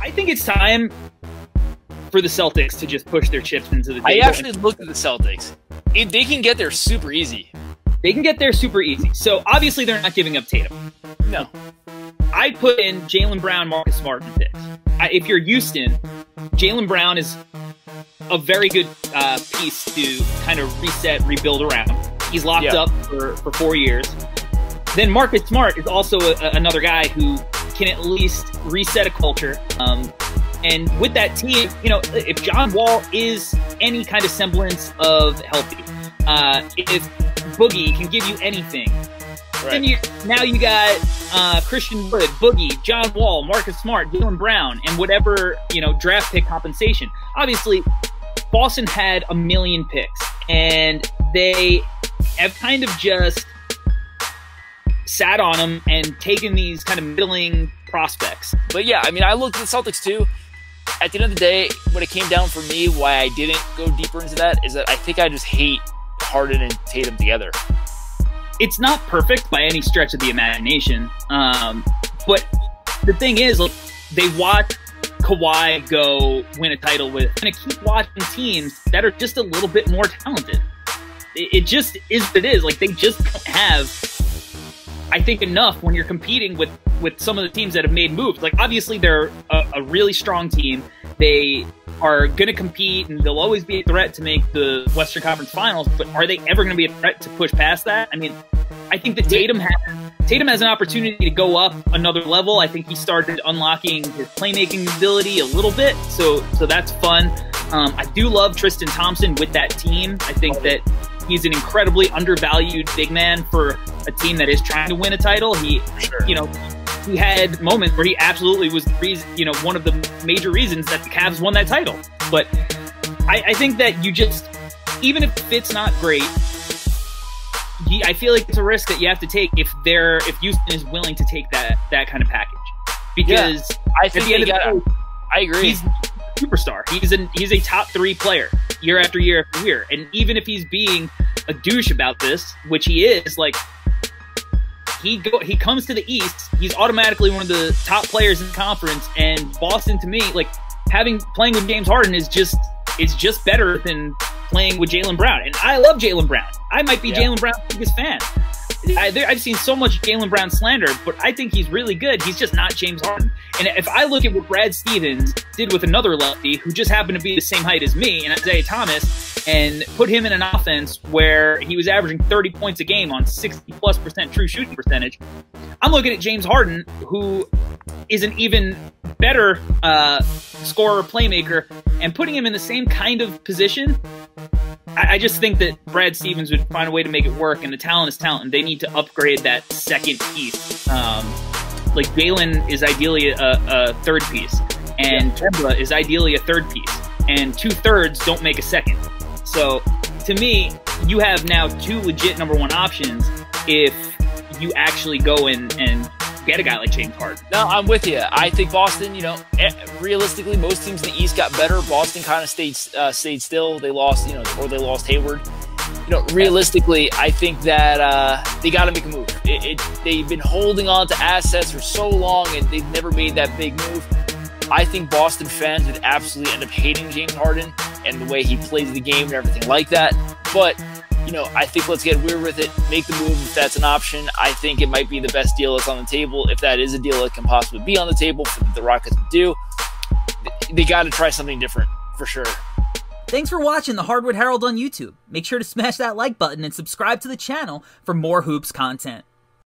I think it's time for the Celtics to just push their chips into the table. I actually looked at the Celtics. They can get there super easy. They can get there super easy. So obviously they're not giving up Tatum. No. I'd put in Jaylen Brown, Marcus Smart in picks. If you're Houston, Jaylen Brown is a very good piece to kind of reset, rebuild around. He's locked up for 4 years. Then Marcus Smart is also another guy who can at least reset a culture. And with that team, you know, if John Wall is any kind of semblance of healthy, if Boogie can give you anything, then now you got Christian Wood, Boogie, John Wall, Marcus Smart, Jaylen Brown, and whatever, you know, draft pick compensation. Obviously, Boston had a million picks, and they have kind of just sat on them and taken these kind of middling prospects. But yeah, I mean, I looked at the Celtics too. At the end of the day, when it came down for me, why I didn't go deeper into that is that I think I just hate Harden and Tatum together. It's not perfect by any stretch of the imagination, but the thing is, like, they watch Kawhi go win a title with, and keep watching teams that are just a little bit more talented. It just is what it is. Like, they just don't have, I think, enough when you're competing with some of the teams that have made moves. Like, obviously, they're a really strong team. They are going to compete, and they'll always be a threat to make the Western Conference Finals, but are they ever going to be a threat to push past that? I mean, I think that Tatum has an opportunity to go up another level. I think he started unlocking his playmaking ability a little bit, so that's fun. I do love Tristan Thompson with that team. I think that he's an incredibly undervalued big man for a team that is trying to win a title. He, you know, he had moments where he absolutely was the reason, you know, one of the major reasons that the Cavs won that title. But I think that you just, even if fit's not great, I feel like it's a risk that you have to take if Houston is willing to take that kind of package. Because I think I agree. He's a superstar. He's a top 3 player year after year after year. And even if he's being a douche about this, which he is, like, he comes to the East, he's automatically one of the top players in the conference. And Boston, to me, like, playing with James Harden is just better than playing with Jaylen Brown. And I love Jaylen Brown. I might be Jaylen Brown's biggest fan. I've seen so much Jaylen Brown slander, but I think he's really good. He's just not James Harden. And if I look at what Brad Stevens did with another lefty who just happened to be the same height as me, and Isaiah Thomas, and put him in an offense where he was averaging 30 points a game on 60+% true shooting percentage, I'm looking at James Harden, who is an even better scorer, playmaker, and putting him in the same kind of position. I just think that Brad Stevens would find a way to make it work, and the talent is talent, and they need to upgrade that second piece. Like, Jaylen is ideally a third piece, and Kemba is ideally a third piece, and 2/3 don't make a second. So, to me, you have now 2 legit #1 options if you actually go and get a guy like James Harden. No, I'm with you. I think Boston, you know, realistically, most teams in the East got better. Boston kind of stayed still. They lost, you know, or they lost Hayward. You know, realistically, I think that they got to make a move. They've been holding on to assets for so long, and they've never made that big move. I think Boston fans would absolutely end up hating James Harden and the way he plays the game and everything like that. But you know, I think let's get weird with it, make the move if that's an option. I think it might be the best deal that's on the table. If that is a deal that can possibly be on the table for the Rockets to do, they got to try something different for sure. Thanks for watching the Hardwood Herald on YouTube. Make sure to smash that like button and subscribe to the channel for more hoops content.